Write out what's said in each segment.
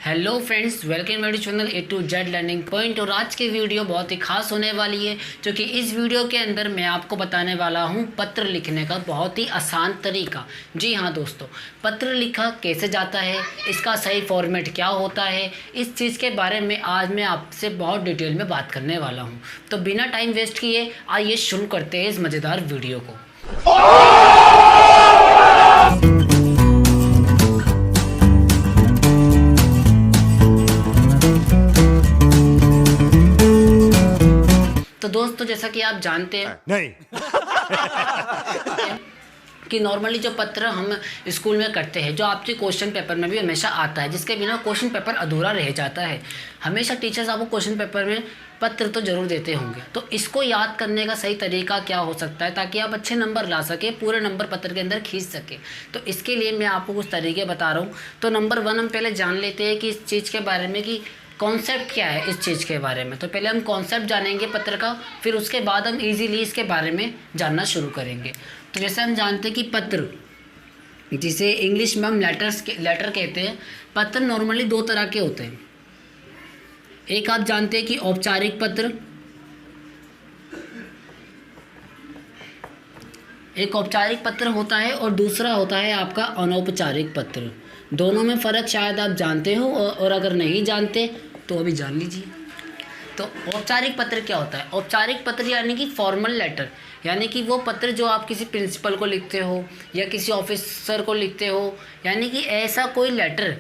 Hello friends, welcome मेरे channel A to Z learning point. और आज की वीडियो बहुत ही खास होने वाली है, क्योंकि इस वीडियो के अंदर मैं आपको बताने वाला हूं पत्र लिखने का बहुत ही आसान तरीका। जी हाँ दोस्तों, पत्र लिखा कैसे जाता है, इसका सही फॉर्मेट क्या होता है, इस चीज़ के बारे में आज मैं आपसे बहुत डिटेल में बात करने वाला हूँ। तो बिना टाइम वेस्ट किए आइए शुरू करते हैं इस मज़ेदार वीडियो को। तो दोस्तों, जैसा कि आप जानते हैं नहीं कि नॉर्मली जो पत्र हम स्कूल में करते हैं, जो आपके क्वेश्चन पेपर में भी हमेशा आता है, जिसके बिना क्वेश्चन पेपर अधूरा रह जाता है। हमेशा टीचर्स आपको क्वेश्चन पेपर में पत्र तो ज़रूर देते होंगे। तो इसको याद करने का सही तरीका क्या हो सकता है, ताकि आप अच्छे नंबर ला सके, पूरे नंबर पत्र के अंदर खींच सके। तो इसके लिए मैं आपको कुछ तरीके बता रहा हूँ। तो नंबर 1 हम पहले जान लेते हैं कि इस चीज़ के बारे में कि कॉन्सेप्ट क्या है इस चीज़ के बारे में। तो पहले हम कॉन्सेप्ट जानेंगे पत्र का, फिर उसके बाद हम इजीली इसके बारे में जानना शुरू करेंगे। तो जैसे हम जानते हैं कि पत्र, जिसे इंग्लिश में हम लेटर कहते हैं, पत्र नॉर्मली 2 तरह के होते हैं। एक आप जानते हैं कि औपचारिक पत्र, एक औपचारिक पत्र होता है और दूसरा होता है आपका अनौपचारिक पत्र। दोनों में फ़र्क शायद आप जानते हो, और अगर नहीं जानते तो अभी जान लीजिए। तो औपचारिक पत्र क्या होता है? औपचारिक पत्र यानी कि फॉर्मल लेटर, यानी कि वो पत्र जो आप किसी प्रिंसिपल को लिखते हो या किसी ऑफिसर को लिखते हो, यानी कि ऐसा कोई लेटर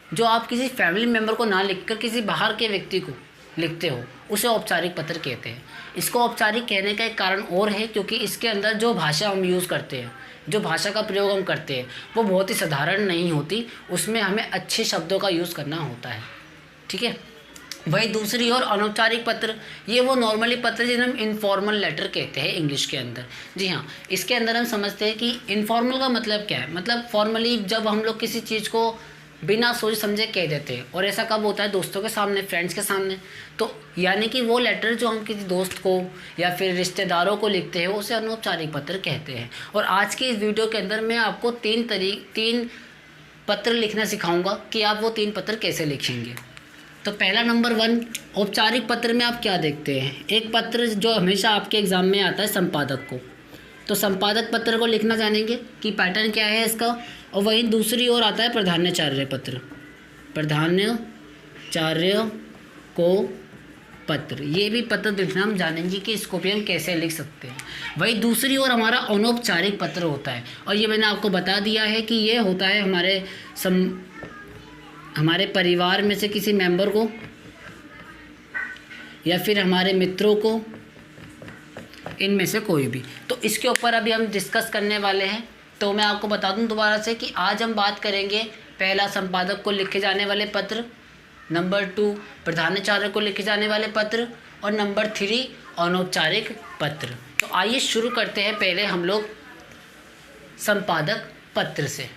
जो आप किसी फैमिली मेम्बर को ना लिखकर किसी बाहर के व्यक्ति को लिखते हो, उसे औपचारिक पत्र कहते हैं। इसको औपचारिक कहने का एक कारण और है, क्योंकि इसके अंदर जो भाषा हम यूज़ करते हैं, जो भाषा का प्रयोग हम करते हैं, वो बहुत ही साधारण नहीं होती। उसमें हमें अच्छे शब्दों का यूज़ करना होता है, ठीक है। वही दूसरी ओर अनौपचारिक पत्र, ये वो नॉर्मली पत्र जिन्हें हम इनफॉर्मल लेटर कहते हैं इंग्लिश के अंदर। जी हाँ, इसके अंदर हम समझते हैं कि इनफॉर्मल का मतलब क्या है। मतलब फॉर्मली जब हम लोग किसी चीज़ को बिना सोच समझे कह देते हैं, और ऐसा कब होता है? दोस्तों के सामने, फ्रेंड्स के सामने। तो यानी कि वो लेटर जो हम किसी दोस्त को या फिर रिश्तेदारों को लिखते हैं, उसे अनौपचारिक पत्र कहते हैं। और आज की इस वीडियो के अंदर मैं आपको 3 पत्र लिखना सिखाऊंगा कि आप वो 3 पत्र कैसे लिखेंगे। तो पहला नंबर 1, औपचारिक पत्र में आप क्या देखते हैं? एक पत्र जो हमेशा आपके एग्ज़ाम में आता है, संपादक को। तो संपादक पत्र को लिखना जानेंगे कि पैटर्न क्या है इसका। और वहीं दूसरी ओर आता है प्रधानाचार्य पत्र, प्रधानाचार्य को पत्र। ये भी पत्र लिखना हम जानेंगे कि इसको भी हम कैसे लिख सकते हैं। वहीं दूसरी ओर हमारा अनौपचारिक पत्र होता है, और ये मैंने आपको बता दिया है कि ये होता है हमारे परिवार में से किसी मेंबर को या फिर हमारे मित्रों को, इनमें से कोई भी। तो इसके ऊपर अभी हम डिस्कस करने वाले हैं। तो मैं आपको बता दूं दोबारा से कि आज हम बात करेंगे पहला संपादक को लिखे जाने वाले पत्र, नंबर 2 प्रधानाचार्य को लिखे जाने वाले पत्र, और नंबर 3 अनौपचारिक पत्र। तो आइए शुरू करते हैं पहले हम लोग संपादक पत्र से।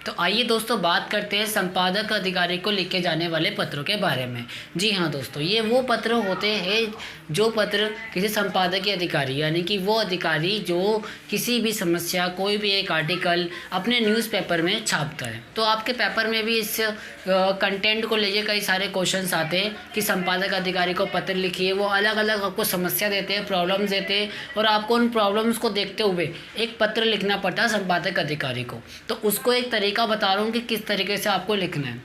तो आइए दोस्तों बात करते हैं संपादक अधिकारी को लिखे जाने वाले पत्रों के बारे में। जी हाँ दोस्तों, ये वो पत्र होते हैं जो पत्र किसी संपादकीय अधिकारी, यानी कि वो अधिकारी जो किसी भी समस्या, कोई भी एक आर्टिकल अपने न्यूज़पेपर में छापता है। तो आपके पेपर में भी इस कंटेंट को लेके कई सारे क्वेश्चंस आते हैं कि संपादक अधिकारी को पत्र लिखिए। वो अलग अलग आपको समस्या देते हैं, प्रॉब्लम्स देते हैं, और आपको उन प्रॉब्लम्स को देखते हुए एक पत्र लिखना पड़ता है संपादक अधिकारी को। तो उसको एक तरीका बता रहा हूँ कि किस तरीके से आपको लिखना है,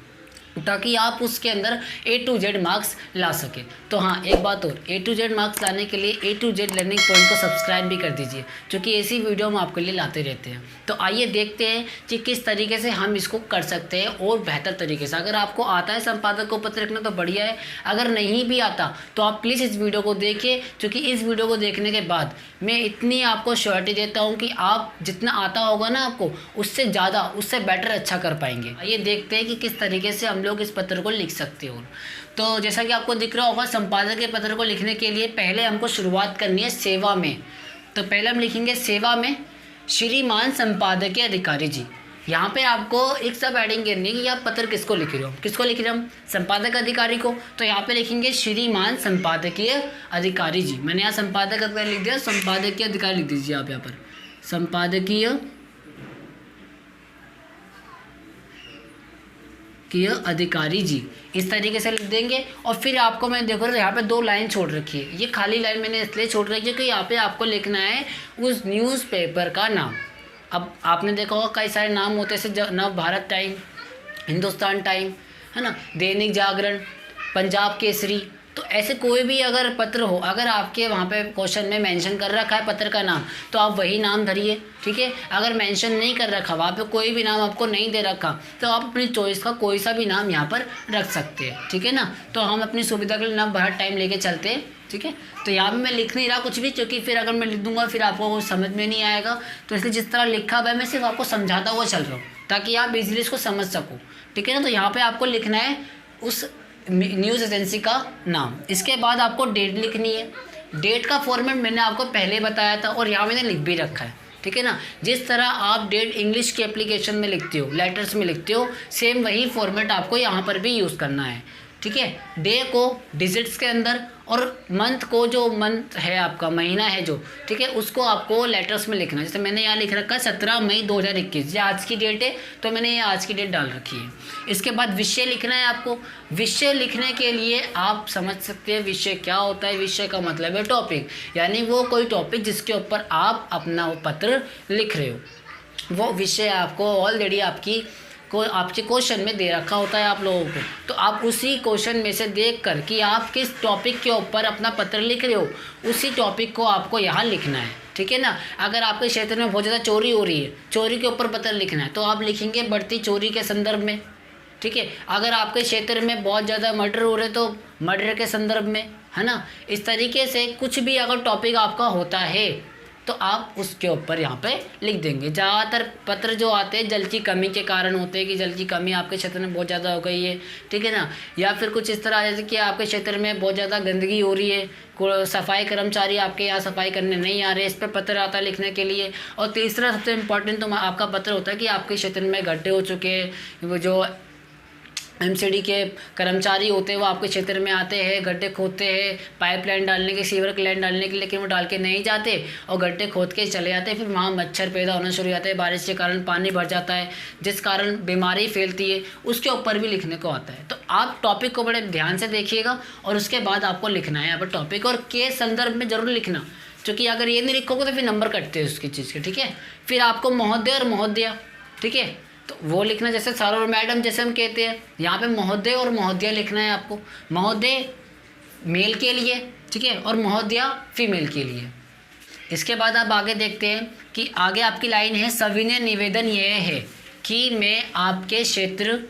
ताकि आप उसके अंदर A to Z मार्क्स ला सके। तो हाँ, एक बात और, A to Z मार्क्स लाने के लिए A to Z learning point को सब्सक्राइब भी कर दीजिए, क्योंकि ऐसी वीडियो हम आपके लिए लाते रहते हैं। तो आइए देखते हैं कि किस तरीके से हम इसको कर सकते हैं और बेहतर तरीके से। अगर आपको आता है संपादक को पत्र लिखना तो बढ़िया है, अगर नहीं भी आता तो आप प्लीज़ इस वीडियो को देखिए, क्योंकि इस वीडियो को देखने के बाद मैं इतनी आपको श्योरिटी देता हूँ कि आप जितना आता होगा ना आपको, उससे ज़्यादा, उससे बेटर अच्छा कर पाएंगे। आइए देखते हैं कि किस तरीके से हम लोग इस पत्र को लिख सकते हो। तो जैसा कि आपको दिख रहा होगा, संपादक के पत्र को लिखने के लिए पहले हमको शुरुआत करनी है सेवा में। तो पहले हम लिखेंगे सेवा में श्रीमान संपादकीय अधिकारी जी। यहाँ पे आपको एक सब एडिंग करनी है कि आप पत्र किसको लिख रहे हो। किसको लिख रहे हो हम? संपादक अधिकारी को। तो यहाँ पे लिखेंगे श्रीमान संपादकीय अधिकारी जी। मैंने यहाँ संपादक अधिकारी लिख दिया, संपादकीय अधिकारी लिख दीजिए आप यहाँ पर, संपादकीय कि यह अधिकारी जी, इस तरीके से लिख देंगे। और फिर आपको मैं देखो यहाँ पे 2 लाइन छोड़ रखी है, ये खाली लाइन मैंने इसलिए छोड़ रखी है कि यहाँ पे आपको लिखना है उस न्यूज़पेपर का नाम। अब आपने देखा होगा कई सारे नाम होते हैं, जैसे नव भारत टाइम, हिंदुस्तान टाइम, है ना, दैनिक जागरण, पंजाब केसरी। तो ऐसे कोई भी अगर पत्र हो, अगर आपके वहाँ पे क्वेश्चन में मेंशन कर रखा है पत्र का नाम, तो आप वही नाम धरिए, ठीक है। अगर मेंशन नहीं कर रखा, वहाँ पे कोई भी नाम आपको नहीं दे रखा, तो आप अपनी चॉइस का कोई सा भी नाम यहाँ पर रख सकते हैं, ठीक है ना। तो हम अपनी सुविधा के लिए नव भारत टाइम लेके चलते हैं, ठीक है। तो यहाँ पर मैं लिख नहीं रहा कुछ भी, क्योंकि फिर अगर मैं लिख दूंगा फिर आपको वो समझ में नहीं आएगा। तो इसलिए जिस तरह लिखा हुआ है मैं सिर्फ आपको समझाता हुआ चल रहा हूँ, ताकि आप इजीली इसको समझ सको, ठीक है ना। तो यहाँ पे आपको लिखना है उस न्यूज़ एजेंसी का नाम। इसके बाद आपको डेट लिखनी है। डेट का फॉर्मेट मैंने आपको पहले बताया था और यहाँ मैंने लिख भी रखा है, ठीक है ना। जिस तरह आप डेट इंग्लिश के एप्लीकेशन में लिखते हो, लेटर्स में लिखते हो, सेम वही फॉर्मेट आपको यहाँ पर भी यूज़ करना है, ठीक है। डे को डिजिट्स के अंदर और मंथ को, जो मंथ है आपका, महीना है जो, ठीक है, उसको आपको लेटर्स में लिखना है। जैसे मैंने यहाँ लिख रखा है 17 मई 2021, ये आज की डेट है, तो मैंने ये आज की डेट डाल रखी है। इसके बाद विषय लिखना है आपको। विषय लिखने के लिए आप समझ सकते हैं विषय क्या होता है। विषय का मतलब है टॉपिक, यानी वो कोई टॉपिक जिसके ऊपर आप अपना पत्र लिख रहे हो, वो विषय आपको ऑलरेडी आपके क्वेश्चन में दे रखा होता है आप लोगों को। तो आप उसी क्वेश्चन में से देख कर कि आप किस टॉपिक के ऊपर अपना पत्र लिख रहे हो, उसी टॉपिक को आपको यहाँ लिखना है, ठीक है ना। अगर आपके क्षेत्र में बहुत ज़्यादा चोरी हो रही है, चोरी के ऊपर पत्र लिखना है, तो आप लिखेंगे बढ़ती चोरी के संदर्भ में, ठीक है। अगर आपके क्षेत्र में बहुत ज़्यादा मर्डर हो रहे तो मर्डर के संदर्भ में, है ना। इस तरीके से कुछ भी अगर टॉपिक आपका होता है तो आप उसके ऊपर यहाँ पे लिख देंगे। ज़्यादातर पत्र जो आते हैं जल की कमी के कारण होते हैं, कि जल की कमी आपके क्षेत्र में बहुत ज़्यादा हो गई है, ठीक है ना। या फिर कुछ इस तरह जैसे कि आपके क्षेत्र में बहुत ज़्यादा गंदगी हो रही है, सफाई कर्मचारी आपके यहाँ सफाई करने नहीं आ रहे, इस पर पत्र आता है लिखने के लिए। और तीसरा सबसे इम्पोर्टेंट तो आपका पत्र होता है कि आपके क्षेत्र में गड्ढे हो चुके हैं, वो जो एमसीडी के कर्मचारी होते हैं वो आपके क्षेत्र में आते हैं, गड्ढे खोदते हैं पाइपलाइन डालने के, सीवर की लाइन डालने के, लेकिन वो डाल के नहीं जाते और गड्ढे खोद के चले जाते हैं। फिर वहाँ मच्छर पैदा होना शुरू हो जाते हैं, बारिश के कारण पानी भर जाता है, जिस कारण बीमारी फैलती है, उसके ऊपर भी लिखने को आता है। तो आप टॉपिक को बड़े ध्यान से देखिएगा और उसके बाद आपको लिखना है यहाँ पर टॉपिक, और के संदर्भ में ज़रूर लिखना, क्योंकि अगर ये नहीं लिखोगे तो फिर नंबर कटते हैं उसकी चीज़ के, ठीक है। फिर आपको महोदय और महोदया, ठीक है, तो वो लिखना, जैसे सर और मैडम जैसे हम कहते हैं, यहाँ पे महोदय और महोदया लिखना है आपको। महोदय मेल के लिए, ठीक है, और महोदया फीमेल के लिए। इसके बाद आप आगे देखते हैं कि आगे आपकी लाइन है, सविनय निवेदन यह है कि मैं आपके क्षेत्र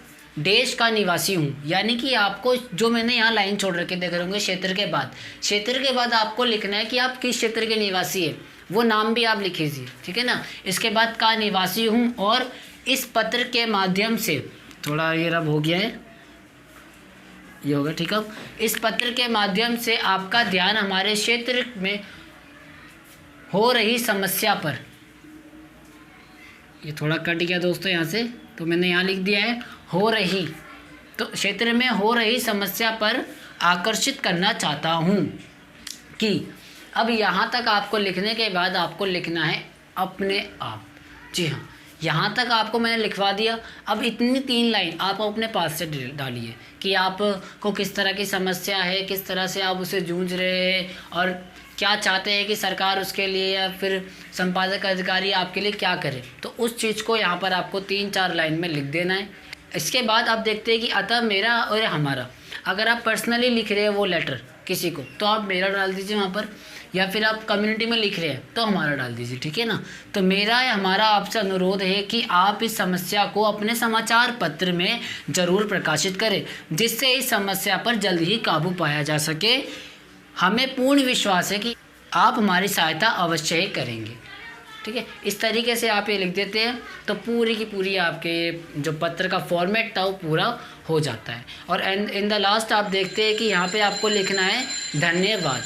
देश का निवासी हूँ। यानी कि आपको जो मैंने यहाँ लाइन छोड़ रखे देख रहे होंगे, क्षेत्र के बाद आपको लिखना है कि आप किस क्षेत्र के निवासी है, वो नाम भी आप लिखीजिए, ठीक है ना। इसके बाद का निवासी हूँ और इस पत्र के माध्यम से, थोड़ा ये रब हो गया है, ये होगा, ठीक है। इस पत्र के माध्यम से आपका ध्यान हमारे क्षेत्र में हो रही समस्या पर, ये थोड़ा कट गया दोस्तों यहाँ से, तो मैंने यहाँ लिख दिया है हो रही, तो क्षेत्र में हो रही समस्या पर आकर्षित करना चाहता हूँ कि। अब यहाँ तक आपको लिखने के बाद आपको लिखना है अपने आप। जी हाँ, यहाँ तक आपको मैंने लिखवा दिया। अब इतनी 3 लाइन आप अपने पास से डालिए कि आपको किस तरह की समस्या है, किस तरह से आप उसे जूझ रहे हैं और क्या चाहते हैं कि सरकार उसके लिए या फिर संपादक अधिकारी आपके लिए क्या करे। तो उस चीज़ को यहाँ पर आपको 3-4 लाइन में लिख देना है। इसके बाद आप देखते हैं कि अतः मेरा और हमारा, अगर आप पर्सनली लिख रहे हैं वो लेटर किसी को, तो आप मेरा डाल दीजिए वहाँ पर, या फिर आप कम्युनिटी में लिख रहे हैं तो हमारा डाल दीजिए, ठीक है ना। तो मेरा या हमारा आपसे अनुरोध है कि आप इस समस्या को अपने समाचार पत्र में ज़रूर प्रकाशित करें, जिससे इस समस्या पर जल्द ही काबू पाया जा सके। हमें पूर्ण विश्वास है कि आप हमारी सहायता अवश्य ही करेंगे, ठीक है। इस तरीके से आप ये लिख देते हैं तो पूरी की पूरी आपके जो पत्र का फॉर्मेट था वो पूरा हो जाता है। और इन द लास्ट आप देखते हैं कि यहाँ पे आपको लिखना है धन्यवाद,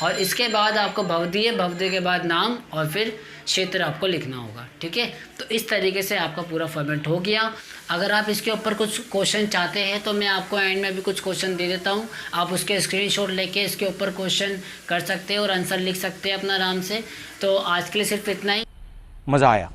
और इसके बाद आपको भवदीय के बाद नाम और फिर क्षेत्र आपको लिखना होगा, ठीक है। तो इस तरीके से आपका पूरा फॉर्मेट हो गया। अगर आप इसके ऊपर कुछ क्वेश्चन चाहते हैं तो मैं आपको एंड में भी कुछ क्वेश्चन दे देता हूँ, आप उसके स्क्रीनशॉट लेके इसके ऊपर क्वेश्चन कर सकते हैं और आंसर लिख सकते हैं अपना आराम से। तो आज के लिए सिर्फ इतना ही। मज़ा आया।